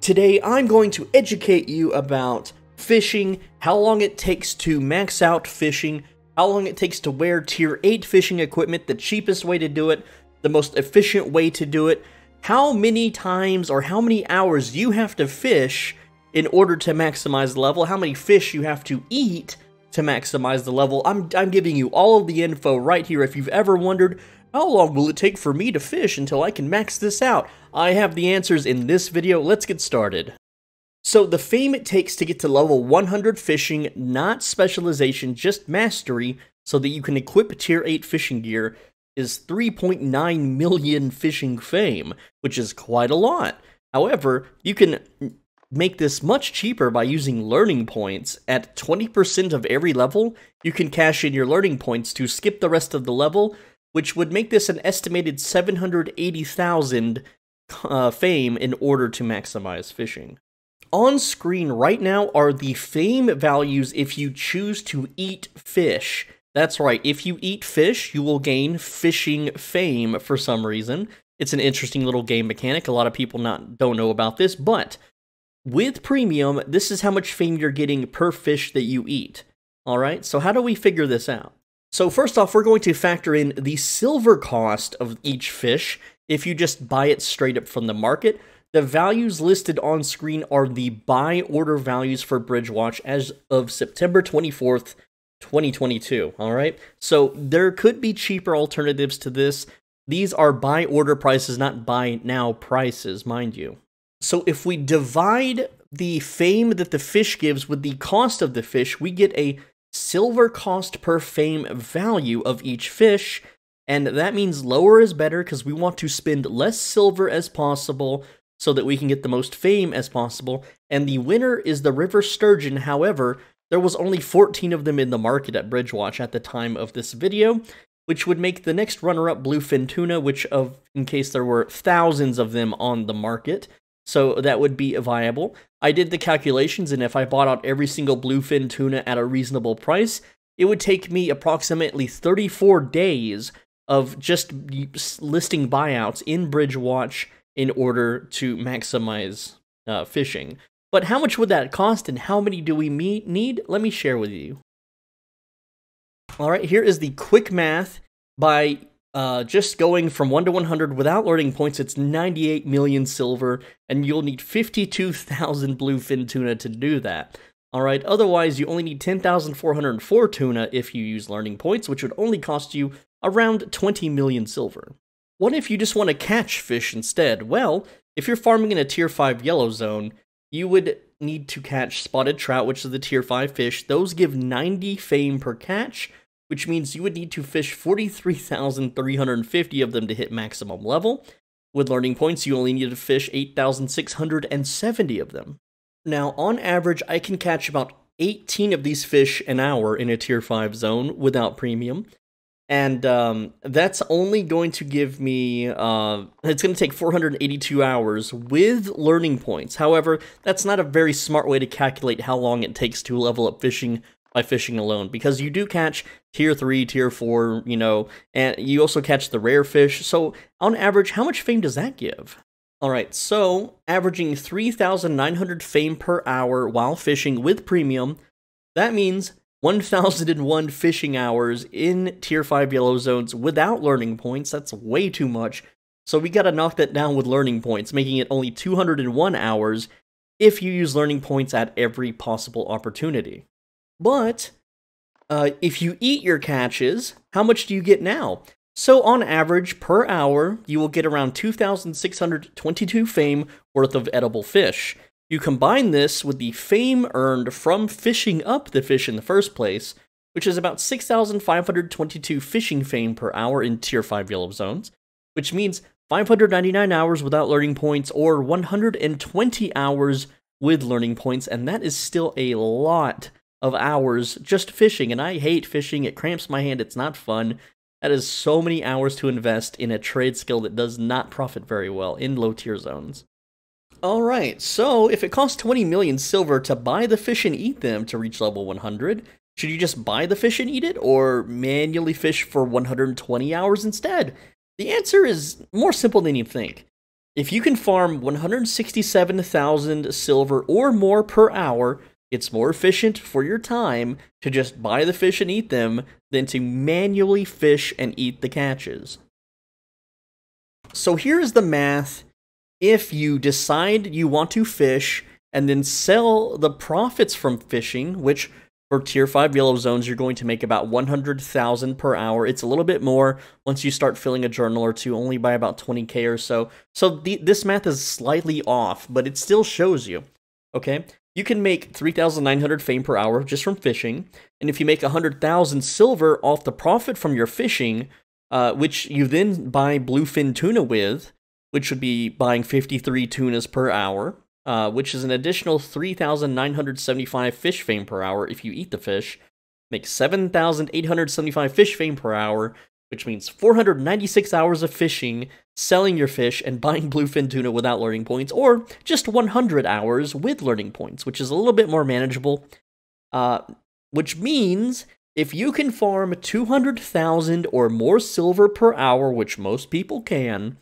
Today I'm going to educate you about fishing, how long it takes to max out fishing, how long it takes to wear tier 8 fishing equipment, the cheapest way to do it, the most efficient way to do it, how many times or how many hours you have to fish in order to maximize the level, how many fish you have to eat to maximize the level. I'm giving you all of the info right here. If you've ever wondered, how long will it take for me to fish until I can max this out? I have the answers in this video. Let's get started. So the fame it takes to get to level 100 fishing, not specialization, just mastery, so that you can equip tier 8 fishing gear, is 3.9 million fishing fame, which is quite a lot. However, you can make this much cheaper by using learning points. At 20% of every level, you can cash in your learning points to skip the rest of the level, which would make this an estimated 780,000 fame in order to maximize fishing. On screen right now are the fame values if you choose to eat fish. That's right, if you eat fish, you will gain fishing fame for some reason. It's an interesting little game mechanic. A lot of people don't know about this, but with premium, this is how much fame you're getting per fish that you eat. Alright, so how do we figure this out? So first off, we're going to factor in the silver cost of each fish. If you just buy it straight up from the market, the values listed on screen are the buy order values for Bridgewatch as of September 24th, 2022, alright? So there could be cheaper alternatives to this. These are buy order prices, not buy now prices, mind you. So if we divide the fame that the fish gives with the cost of the fish, we get a silver cost per fame value of each fish, and that means lower is better because we want to spend less silver as possible so that we can get the most fame as possible, and the winner is the river sturgeon. However, there was only 14 of them in the market at Bridgewatch at the time of this video, which would make the next runner-up Bluefin Tuna, in case there were thousands of them on the market, so that would be viable. I did the calculations, and if I bought out every single Bluefin Tuna at a reasonable price, it would take me approximately 34 days of just listing buyouts in Bridgewatch in order to maximize fishing. But how much would that cost, and how many do we need? Let me share with you. Alright, here is the quick math. By just going from 1 to 100 without learning points, it's 98 million silver, and you'll need 52,000 Bluefin Tuna to do that. Alright, otherwise you only need 10,404 tuna if you use learning points, which would only cost you around 20 million silver. What if you just want to catch fish instead? Well, if you're farming in a tier 5 yellow zone, you would need to catch spotted trout, which is the tier 5 fish. Those give 90 fame per catch, which means you would need to fish 43,350 of them to hit maximum level. With learning points, you only need to fish 8,670 of them. Now, on average, I can catch about 18 of these fish an hour in a tier 5 zone without premium. And that's only going to give me, it's going to take 482 hours with learning points. However, that's not a very smart way to calculate how long it takes to level up fishing by fishing alone, because you do catch tier 3, tier 4, and you also catch the rare fish. So on average, how much fame does that give? Alright, so averaging 3,900 fame per hour while fishing with premium, that means 1,001 fishing hours in tier 5 yellow zones without learning points. That's way too much. So we gotta knock that down with learning points, making it only 201 hours if you use learning points at every possible opportunity. But if you eat your catches, how much do you get now? So on average, per hour, you will get around 2,622 fame worth of edible fish. You combine this with the fame earned from fishing up the fish in the first place, which is about 6,522 fishing fame per hour in tier 5 yellow zones, which means 599 hours without learning points or 120 hours with learning points, and that is still a lot of hours just fishing, and I hate fishing. It cramps my hand. It's not fun. That is so many hours to invest in a trade skill that does not profit very well in low tier zones. Alright, so if it costs 20 million silver to buy the fish and eat them to reach level 100, should you just buy the fish and eat it, or manually fish for 120 hours instead? The answer is more simple than you think. If you can farm 167,000 silver or more per hour, it's more efficient for your time to just buy the fish and eat them than to manually fish and eat the catches. So here's the math. If you decide you want to fish and then sell the profits from fishing, which for tier 5 yellow zones, you're going to make about 100,000 per hour. It's a little bit more once you start filling a journal or two, only by about 20k or so. So this math is slightly off, but it still shows you, okay? You can make 3,900 fame per hour just from fishing, and if you make 100,000 silver off the profit from your fishing, which you then buy Bluefin Tuna with, which would be buying 53 tunas per hour, which is an additional 3,975 fish fame per hour if you eat the fish, make 7,875 fish fame per hour, which means 496 hours of fishing, selling your fish, and buying Bluefin Tuna without learning points, or just 100 hours with learning points, which is a little bit more manageable, which means if you can farm 200,000 or more silver per hour, which most people can,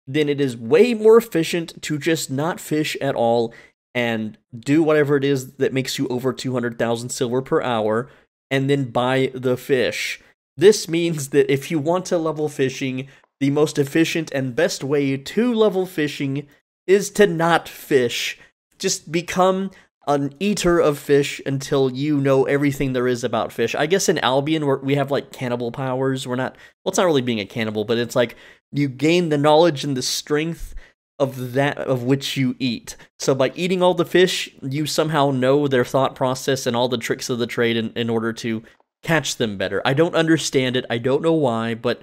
then it is way more efficient to just not fish at all and do whatever it is that makes you over 200,000 silver per hour and then buy the fish. This means that if you want to level fishing, the most efficient and best way to level fishing is to not fish. Just become an eater of fish until you know everything there is about fish. I guess in Albion, we have like cannibal powers. Well, it's not really being a cannibal, but it's like you gain the knowledge and the strength of that of which you eat. So by eating all the fish, you somehow know their thought process and all the tricks of the trade in order to catch them better. I don't understand it. I don't know why, but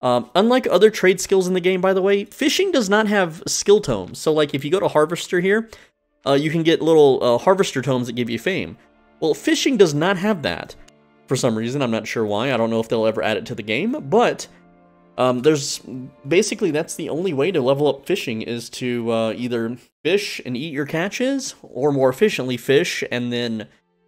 unlike other trade skills in the game, by the way, fishing does not have skill tomes. So like if you go to Harvester here, you can get little Harvester tomes that give you fame. Well, fishing does not have that for some reason. I'm not sure why. I don't know if they'll ever add it to the game, but there's basically that's the only way to level up fishing is to either fish and eat your catches, or more efficiently fish and then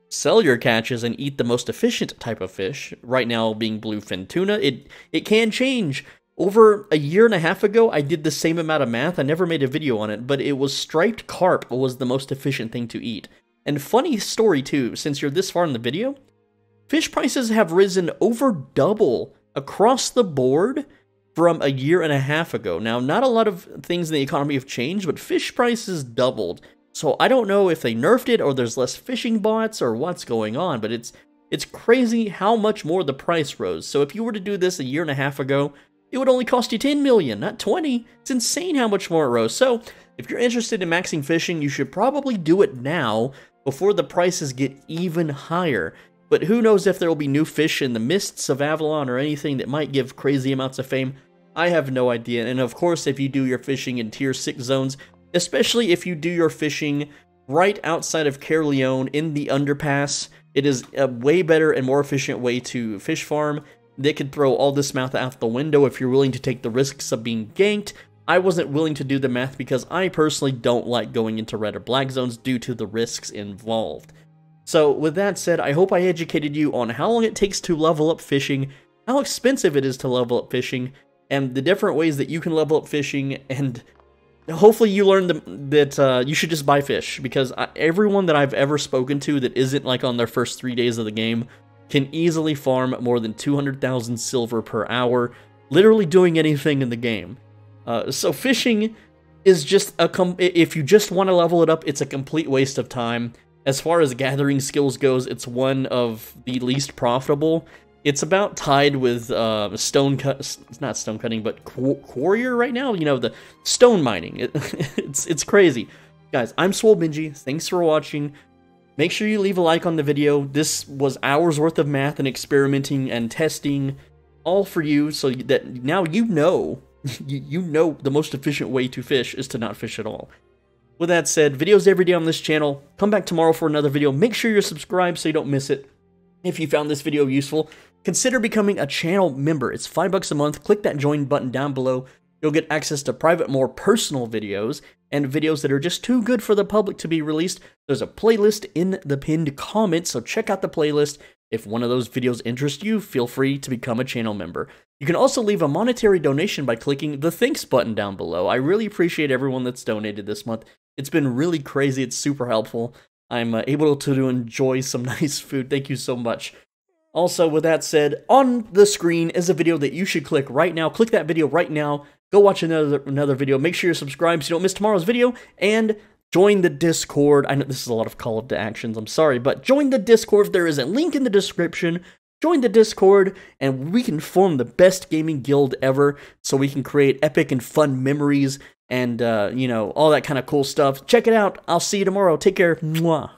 sell your catches and eat the most efficient type of fish. Right now being Bluefin Tuna. It can change. Over a year and a half ago, I did the same amount of math. I never made a video on it, but it was striped carp was the most efficient thing to eat. And funny story too, since you're this far in the video, fish prices have risen over double across the board from a year and a half ago. Now, not a lot of things in the economy have changed, but fish prices doubled. So I don't know if they nerfed it or there's less fishing bots or what's going on, but it's crazy how much more the price rose. So if you were to do this a year and a half ago, it would only cost you 10 million, not 20. It's insane how much more it rose. So if you're interested in maxing fishing, you should probably do it now before the prices get even higher. But who knows if there will be new fish in the mists of Avalon or anything that might give crazy amounts of fame. I have no idea. And of course, if you do your fishing in tier 6 zones, especially if you do your fishing right outside of Caerleon in the underpass, it is a way better and more efficient way to fish farm. They could throw all this math out the window if you're willing to take the risks of being ganked. I wasn't willing to do the math because I personally don't like going into red or black zones due to the risks involved. So with that said, I hope I educated you on how long it takes to level up fishing, how expensive it is to level up fishing, and the different ways that you can level up fishing, and hopefully you learned that you should just buy fish, because everyone that I've ever spoken to that isn't like on their first 3 days of the game can easily farm more than 200,000 silver per hour, literally doing anything in the game. So fishing is just if you just want to level it up, it's a complete waste of time. As far as gathering skills goes, it's one of the least profitable. It's about tied with it's not stone cutting, but quarrier right now. You know, the stone mining. It's crazy, guys. I'm Swole Benji. Thanks for watching. Make sure you leave a like on the video. This was hours worth of math and experimenting and testing, all for you, so that now you know, you know the most efficient way to fish is to not fish at all. With that said, videos every day on this channel. Come back tomorrow for another video. Make sure you're subscribed so you don't miss it. If you found this video useful, consider becoming a channel member. It's $5 a month. Click that join button down below. You'll get access to private, more personal videos and videos that are just too good for the public to be released. There's a playlist in the pinned comment, so check out the playlist. If one of those videos interests you, feel free to become a channel member. You can also leave a monetary donation by clicking the thanks button down below. I really appreciate everyone that's donated this month. It's been really crazy. It's super helpful. I'm able to enjoy some nice food. Thank you so much. Also, with that said, on the screen is a video that you should click right now. Click that video right now. Go watch another video. Make sure you're subscribed so you don't miss tomorrow's video. And join the Discord. I know this is a lot of call to actions. I'm sorry, but join the Discord. There is a link in the description. Join the Discord, and we can form the best gaming guild ever, so we can create epic and fun memories and, you know, all that kind of cool stuff. Check it out. I'll see you tomorrow. Take care. Mwah.